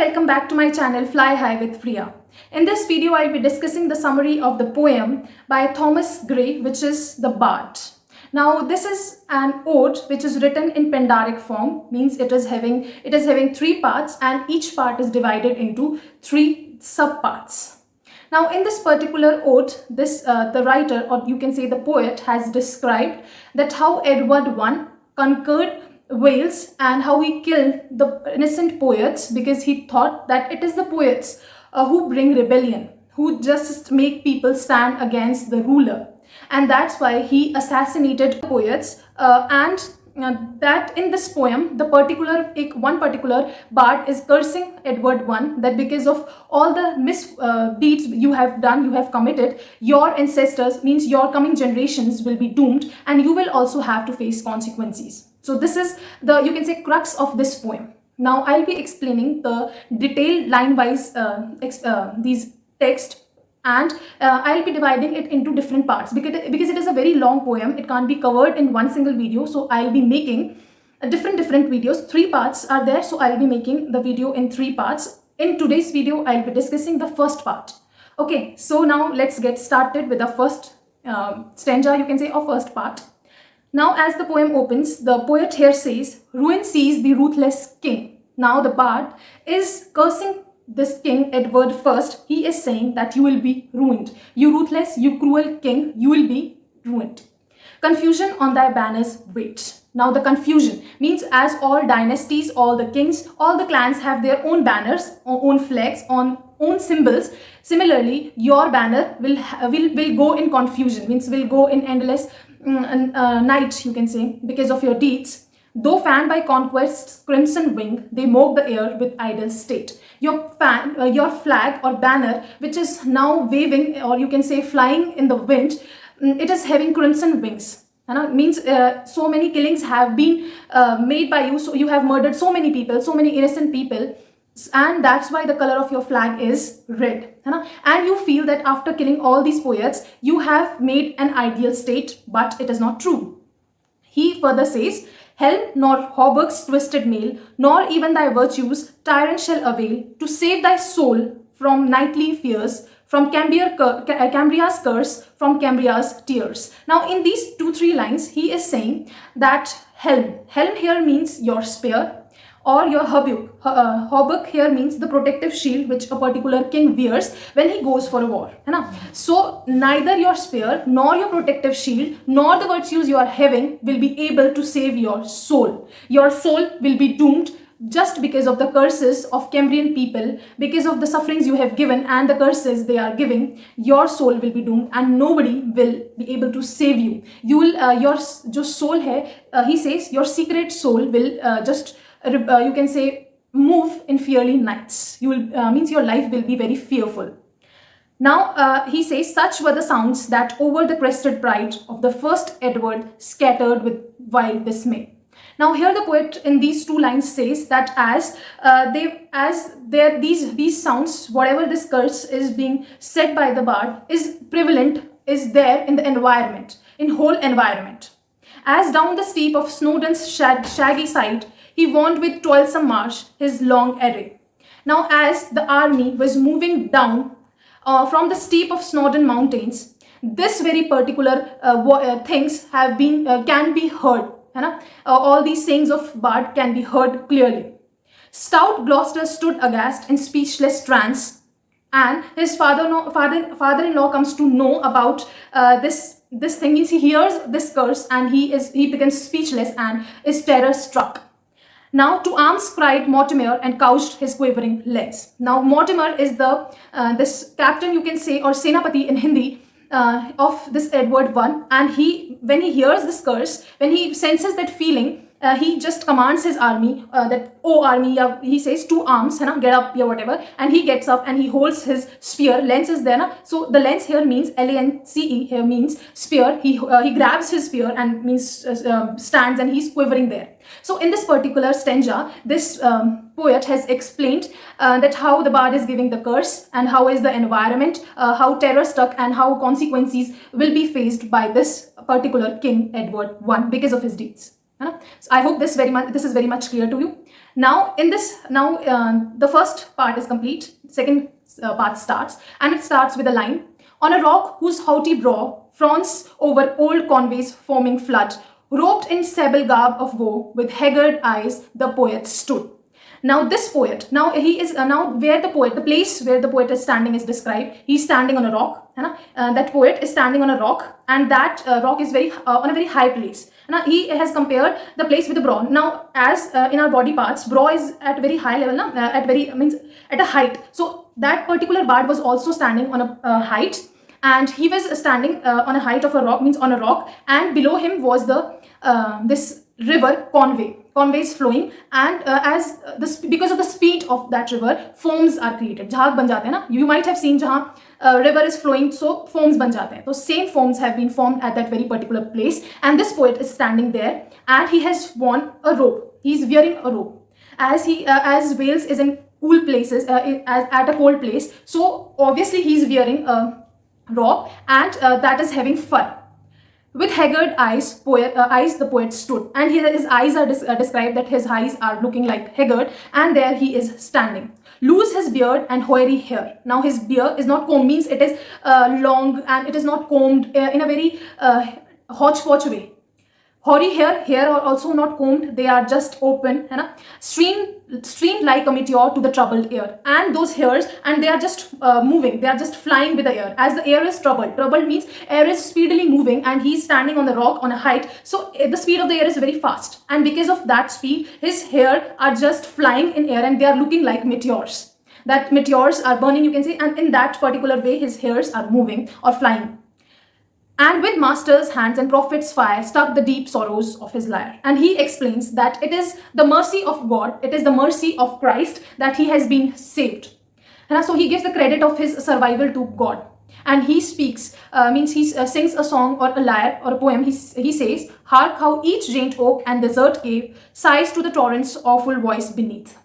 welcome back to my channel Fly High with Priya. In this video, I'll be discussing the summary of the poem by Thomas Gray, which is The Bard. Now, this is an ode which is written in Pindaric form, means it is having three parts, and each part is divided into three subparts. Now, in this particular ode, the writer, or you can say the poet, has described that how Edward I conquered Wales and how he killed the innocent poets because he thought that it is the poets who bring rebellion, who just make people stand against the ruler. And that's why he assassinated poets that in this poem, one particular bard is cursing Edward I, that because of all the misdeeds you have done, you have committed, your ancestors, means your coming generations, will be doomed, and you will also have to face consequences. So this is the, you can say, crux of this poem. Now I'll be explaining the detailed line-wise these text, and I'll be dividing it into different parts because it is a very long poem. It can't be covered in one single video, so I'll be making different videos. Three parts are there, so I'll be making the video in three parts. In today's video, I'll be discussing the first part. Okay, so now let's get started with the first stanza, you can say, or first part. Now, as the poem opens, the poet here says, "Ruin seize the ruthless king." Now, the bard is cursing this king, Edward I. He is saying that you will be ruined. You ruthless, you cruel king, you will be ruined. "Confusion on thy banners wait." Now, the confusion means, as all dynasties, all the kings, all the clans have their own banners, own flags, own symbols. Similarly, your banner will go in confusion, means will go in endless night, you can say, because of your deeds. "Though fanned by conquest's crimson wing, they mock the air with idle state." Your flag or banner, which is now waving, or you can say flying in the wind, it is having crimson wings. Means so many killings have been made by you, so you have murdered so many people, so many innocent people, and that's why the color of your flag is red. And you feel that after killing all these poets, you have made an ideal state, but it is not true. He further says, "Helm nor hauberk's twisted mail, nor even thy virtues tyrant shall avail to save thy soul from nightly fears, from Cambria's curse, from Cambria's tears." Now, in these 2-3 lines, he is saying that helm here means your spear, or your hauberk here means the protective shield which a particular king wears when he goes for a war. So neither your spear nor your protective shield nor the virtues you are having will be able to save your soul. Your soul will be doomed just because of the curses of Cambrian people, because of the sufferings you have given and the curses they are giving. Your soul will be doomed and nobody will be able to save you. You will your soul hai, he says, your secret soul will you can say move in fearly nights. You will means your life will be very fearful. Now he says, "Such were the sounds that over the crested pride of the first Edward scattered with wild dismay." Now here the poet in these 2 lines says that these sounds, whatever this curse is being said by the bard, is prevalent, is there in the environment, in whole environment. "As down the steep of Snowdon's shaggy side, he warned with toilsome march his long array." Now, as the army was moving down from the steep of Snowdon mountains, this very particular things have been can be heard. All these sayings of bard can be heard clearly. "Stout Gloucester stood aghast in speechless trance," and his father-in-law comes to know about this thing. Means he hears this curse and he becomes speechless and is terror struck. "Now to arms cried Mortimer and couched his quivering legs." Now Mortimer is the this captain, you can say, or Senapati in Hindi, of this Edward I, and when he hears this curse, when he senses that feeling, he just commands his army that, "Oh army," he says, "to arms, get up, whatever," and he gets up and he holds his spear. Lance is there, so the lance here means lance, here means spear. He grabs his spear and means stands, and he's quivering there. So in this particular stanza, this poet has explained that how the bard is giving the curse and how is the environment, how terror struck, and how consequences will be faced by this particular king Edward I because of his deeds. है ना? So I hope this is very much clear to you. Now in this, the first part is complete. Second part starts, and it starts with a line: on a rock whose haughty brow frowns over old Conway's foaming flood, robed in sable garb of woe, with haggard eyes, the poet stood. Now this poet, now he is now where the place where the poet is standing is described. He's standing on a rock, है ना? That poet is standing on a rock, and that rock is very on a very high place. Now he has compared the place with the brow. Now as in our body parts, brow is at very high level, na? Means at a height. So that particular bard was also standing on a height, and he was standing on a height of a rock, means on a rock, and below him was the this river Conway. Conway is flowing, and because of the speed of that river, foams are created. झाग बन जाते हैं ना. You might have seen जहाँ river is flowing, so foams बन जाते हैं. So same foams have been formed at that very particular place, and this poet is standing there, and he has worn a robe. He is wearing a robe, as Wales is in cool places, at a cold place. So obviously he is wearing a robe, and that is having fur. With haggard eyes, the poet stood, and his eyes are described that his eyes are looking like haggard, and there he is standing. Loose his beard and hoary hair. Now his beard is not combed, means it is long, and it is not combed in a very hodgepodge way. Hoary hair are also not combed, they are just open, है ना? Streamed like a meteor to the troubled air, and those hairs, and they are just moving, they are just flying with the air, as the air is troubled means air is speedily moving, and he is standing on the rock on a height, so the speed of the air is very fast, and because of that speed, his hair are just flying in air, and they are looking like meteors. That meteors are burning, you can say, and in that particular way his hairs are moving or flying. And with master's hands and prophet's fire stuck the deep sorrows of his lyre. And he explains that it is the mercy of God, it is the mercy of Christ that he has been saved. And so he gives the credit of his survival to God. And he speaks, means he sings a song or a lyre or a poem. He says, hark how each giant oak and desert cave sighs to the torrent's awful voice beneath.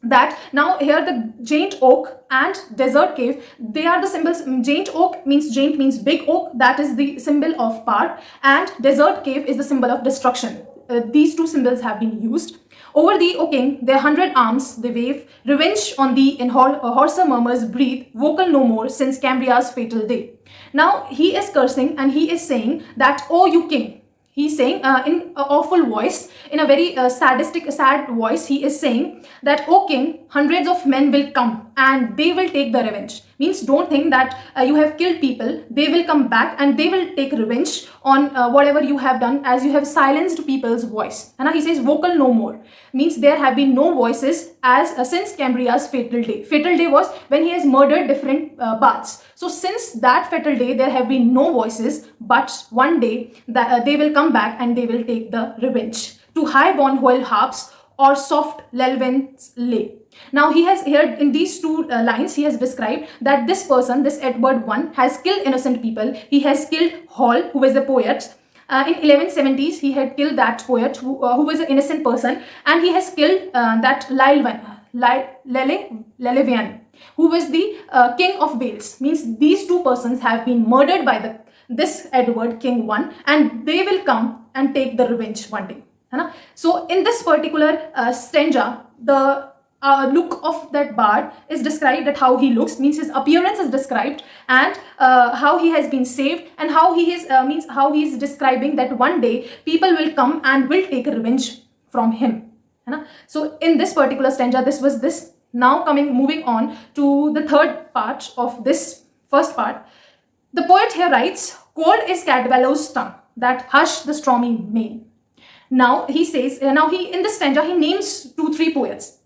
That now here the giant oak and desert cave, they are the symbols. Giant oak means big oak, that is the symbol of power, and desert cave is the symbol of destruction. These two symbols have been used. Over thee, O king, their 100 arms they wave, revenge on thee in hoarser murmurs breathe, vocal no more since Cambria's fatal day. Now he is cursing, and he is saying that, oh you king. He's saying in an awful voice, in a very sad voice, he is saying that, O king, hundreds of men will come and they will take the revenge. Means don't think that you have killed people. They will come back and they will take revenge on whatever you have done, as you have silenced people's voice. And he says vocal no more. Means there have been no voices since Cambria's fatal day. Fatal day was when he has murdered different bards. So since that fatal day, there have been no voices, but one day they will come back and they will take the revenge. To high-born whale harps or soft lelvens lay. Now he has here in these two lines, he has described that this person, this Edward I, has killed innocent people. He has killed Hall, who was a poet. In 1170s, he had killed that poet who was an innocent person, and he has killed that Lelevian, who was the king of Wales. Means these two persons have been murdered by this Edward King I, and they will come and take the revenge one day. So in this particular stanza, the look of that bard is described, that how he looks, means his appearance is described, and how he has been saved, and how he is means how he is describing that one day people will come and will take revenge from him. So in this particular stanza, this was this. Now moving on to the third part of this first part. The poet here writes, cold is Cadwallow's tongue that hush the stormy main. Now he says, in this stanza he names 2-3 poets.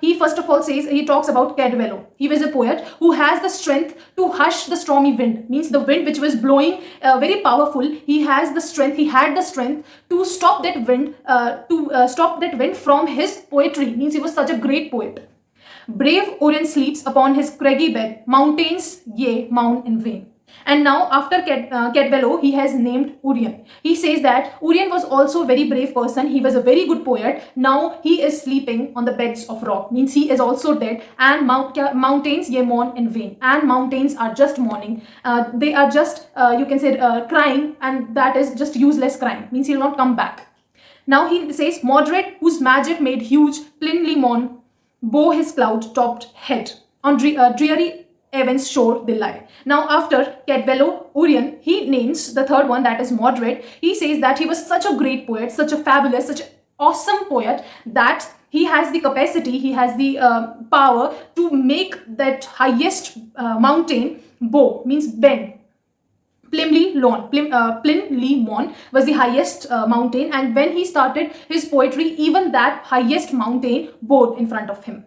He first of all says, he talks about Cadwallow. He was a poet who has the strength to hush the stormy wind. Means the wind which was blowing very powerful. He had the strength to stop that wind, from his poetry. Means he was such a great poet. Brave Orion sleeps upon his craggy bed, mountains ye mourn in vain. And now after Cadwallow, he has named Orion. He says that Orion was also a very brave person. He was a very good poet. Now he is sleeping on the beds of rock. Means he is also dead. And mountains ye mourn in vain. And mountains are just mourning. They are just, you can say, crying. And that is just useless crying. Means he will not come back. Now he says, moderate, whose magic made huge, plainly mourn, bow his cloud-topped head. On dreary Evans shore they lie. Now after Cadwello Orion, he names the third one, that is moderate. He says that he was such a great poet, such a fabulous, such an awesome poet, that he has the capacity, he has the power to make that highest mountain bow, means bend. Plinlimon was the highest mountain, and when he started his poetry, even that highest mountain bowed in front of him.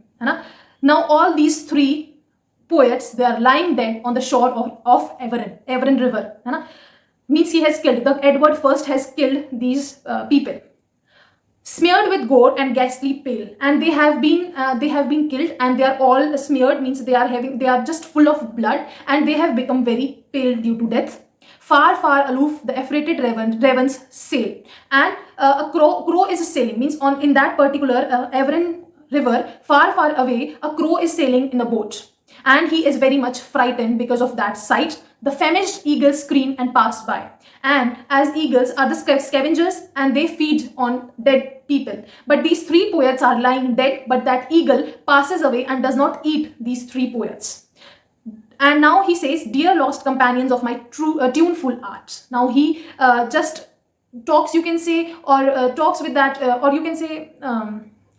Now all these three poets, they are lying dead on the shore of Evern river. Means he has killed, the Edward first has killed these people, smeared with gore and ghastly pale, and they have been killed, and they are all smeared, means they are just full of blood, and they have become very pale due to death. Far, far aloof, the affrighted ravens sail, and a crow is sailing, means in that particular Evern river, far, far away, a crow is sailing in a boat, and he is very much frightened because of that sight. The famished eagles scream and pass by, and as eagles are the scavengers, and they feed on dead people. But these three poets are lying dead, but that eagle passes away and does not eat these three poets. And now he says, dear lost companions of my tuneful art. Now he just talks, you can say, or talks with that, or you can say,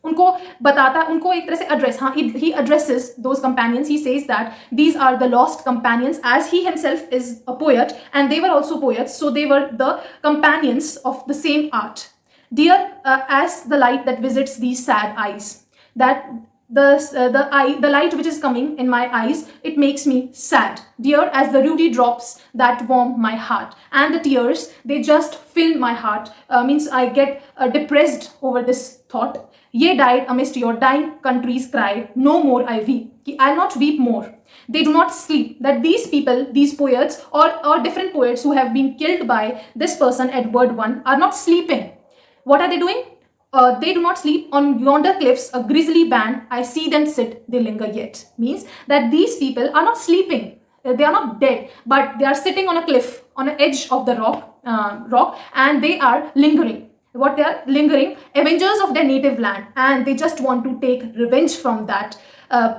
उनको बताता, उनको एक तरह से address, he addresses those companions. He says that these are the lost companions, as he himself is a poet and they were also poets, so they were the companions of the same art. Dear as the light that visits these sad eyes, that the light which is coming in my eyes, it makes me sad. Dear as the ruddy drops that warm my heart, and the tears, they just fill my heart, means I get depressed over this thought. Ye died amidst your dying country's cry, no more I weep. I'll not weep more. They do not sleep. That these people, these poets, or different poets who have been killed by this person, Edward I, are not sleeping. What are they doing? They do not sleep. On yonder cliffs, a grisly band, I see them sit, they linger yet. Means that these people are not sleeping. They are not dead, but they are sitting on a cliff, on the edge of the rock, and they are lingering. What they are lingering? Avengers of their native land, and they just want to take revenge from that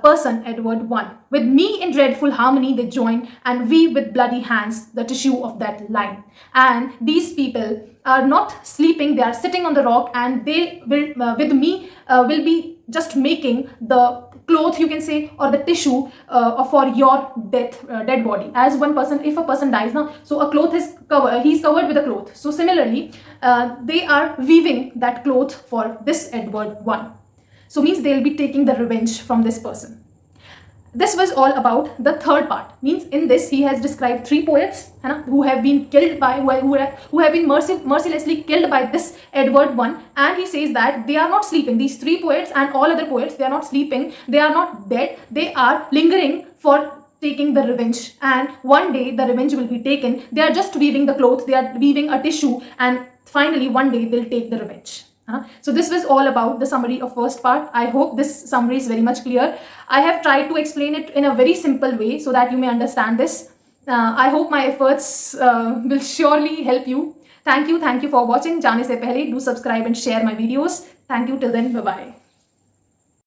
person, Edward I. With me in dreadful harmony they join, and weave with bloody hands the tissue of that line. And these people are not sleeping, they are sitting on the rock, and they will, with me, will be just making the cloth, you can say, or the tissue for your dead body. As one person, if a person dies now, so a cloth is covered, he's covered with a cloth. So similarly, they are weaving that cloth for this Edward I. So means they'll be taking the revenge from this person. This was all about the third part. Means in this he has described three poets who have been killed by, who have been mercilessly killed by this Edward I, and he says that they are not sleeping. These three poets and all other poets, they are not sleeping, they are not dead, they are lingering for taking the revenge, and one day the revenge will be taken. They are just weaving the cloth, they are weaving a tissue, and finally one day they'll take the revenge. So this was all about the summary of first part. I hope this summary is very much clear. I have tried to explain it in a very simple way so that you may understand this. I hope my efforts will surely help you. Thank you for watching. जाने से पहले do subscribe and share my videos. Thank you. Till then, bye bye.